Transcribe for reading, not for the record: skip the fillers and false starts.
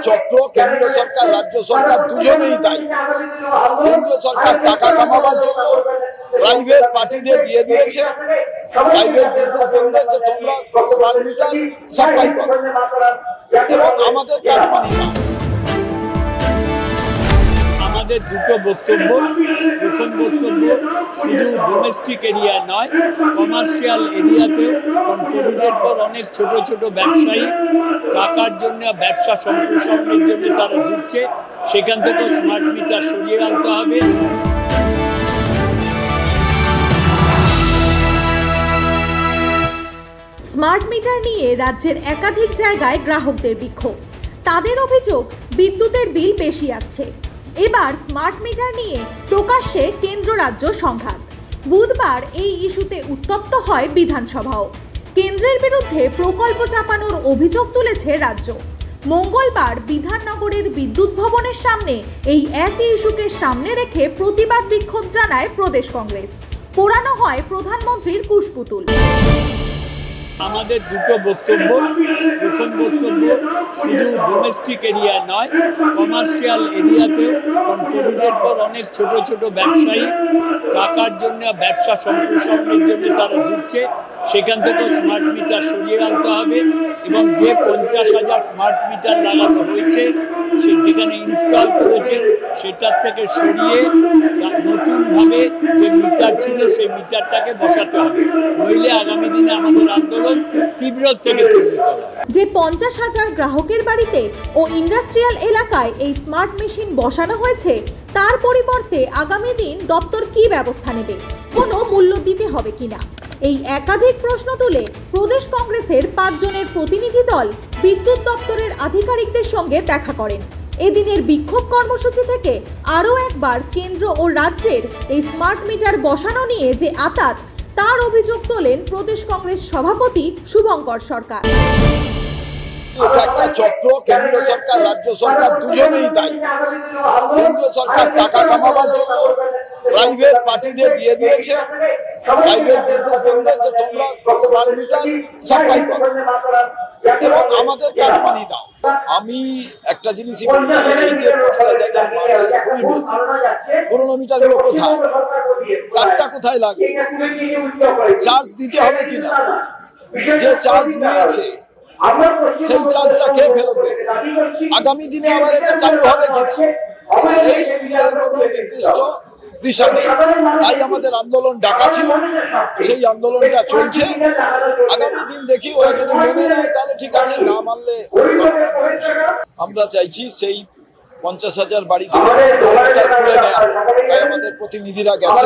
চক্র কেন্দ্রীয় সরকার রাজ্য সরকার দুজনেই দায়ী। কেন্দ্রীয় সরকার টাকা কামাবার জন্য প্রাইভেট পার্টিদের দিয়ে দিয়েছে, প্রাইভেট বিজনেসম্যানদের, যে তোমরা স্মার্ট মিটার সাপ্লাই করো এবং আমাদের কাটমানি না। আমাদের দুটো বক্তব্য। প্রথম বক্তব্য, শুধু ডোমেস্টিক এরিয়া নয়, কমার্শিয়াল এরিয়াতে, কারণ কোভিডের পর অনেক ছোট ছোট ব্যবসায়ী টাকার জন্য, ব্যবসা সম্প্রসারণের জন্য তারা ঢুকছে, সেখান থেকে স্মার্ট মিটার সরিয়ে আনতে হবে। স্মার্ট মিটার নিয়ে রাজ্যের একাধিক জায়গায় গ্রাহকদের বিক্ষোভ। তাদের অভিযোগ, বিদ্যুতের বিল বেশি আসছে। এবার স্মার্ট মিটার নিয়ে প্রকাশ্যে কেন্দ্র রাজ্য সংঘাত। বুধবার এই ইস্যুতে উত্তপ্ত হয় বিধানসভাও। কেন্দ্রের বিরুদ্ধে প্রকল্প চাপানোর অভিযোগ তুলেছে রাজ্য। মঙ্গলবার বিধাননগরের বিদ্যুৎ ভবনের সামনে এই একই ইস্যুকে সামনে রেখে প্রতিবাদ বিক্ষোভ জানায় প্রদেশ কংগ্রেস। পোড়ানো হয় প্রধানমন্ত্রীর কুশপুতুল। আমাদের দুটো বক্তব্য। প্রথম বক্তব্য, শুধু ডোমেস্টিক এরিয়া নয়, কমার্শিয়াল এরিয়াতে, কারণ কোভিডের পর অনেক ছোট ছোট ব্যবসায়ী টাকার জন্য, ব্যবসা সম্প্রসারণের জন্য তারা ঢুকছে, সেখান থেকে স্মার্ট মিটার সরিয়ে আনতে হবে এবং যে 50,000 স্মার্ট মিটার লাগানো হয়েছে, সে যেখানে ইনস্টল করেছেন সেটার থেকে সরিয়ে নতুনভাবে যে মিটার ছিল সেই মিটারটাকে বসাতে হবে, নইলে আগামী দিনে আমাদের আন্দোলন তীব্র থেকে তীব্রতর হবে। যে 50,000 গ্রাহকের বাড়িতে ও ইন্ডাস্ট্রিয়াল এলাকায় এই স্মার্ট মেশিন বসানো হয়েছে, তার পরিবর্তে আগামী দিন দপ্তর কি ব্যবস্থা নেবে, কোনো মূল্য দিতে হবে কিনা, এই একাধিক প্রশ্ন তুলে প্রদেশ কংগ্রেসের 5 জনের প্রতিনিধি দল বিদ্যুৎ দপ্তরের আধিকারিকদের সঙ্গে দেখা করেন। এদিনের বিক্ষোভ কর্মসূচি থেকে আরও একবার কেন্দ্র ও রাজ্যের এই স্মার্ট মিটার বসানো নিয়ে যে আতাত, তার অভিযোগ তোলেন প্রদেশ কংগ্রেস সভাপতি শুভঙ্কর সরকার। এটা একটা চক্র, কেন্দ্রীয় সরকার রাজ্য সরকার দুজনেই দায়ী। কেন্দ্রীয় সরকার টাকা কামাবার জন্য প্রাইভেট পার্টিদের দিয়ে দিয়েছে, প্রাইভেট বিজনেসম্যানদের, যে তোমরা স্মার্ট মিটার সাপ্লাই করো এবং আমাদের কাটমানি দাও। আমি একটা জিনিসই বলছি, এই যে 50,000 মাঠের পুরোনো মিটারগুলো কোথায়, কাঠটা কোথায় লাগবে, চার্জ দিতে হবে কিনা, যে চার্জ নিয়েছে সেই চার্জটা কে ফেরত দেবে, আগামী দিনে আবার এটা চালু হবে কিনা, এই ক্লিয়ার কোনো নির্দিষ্ট দিশা নেই। তাই আমাদের আন্দোলন ডাকা ছিল, সেই আন্দোলনটা চলছে। আগামী দিন দেখি, ওরা যদি মেনে নেয় তাহলে ঠিক আছে, না মানলে আমরা চাইছি সেই 50,000 বাড়ি থেকে খুলে নেয়। তাই আমাদের প্রতিনিধিরা গেছে।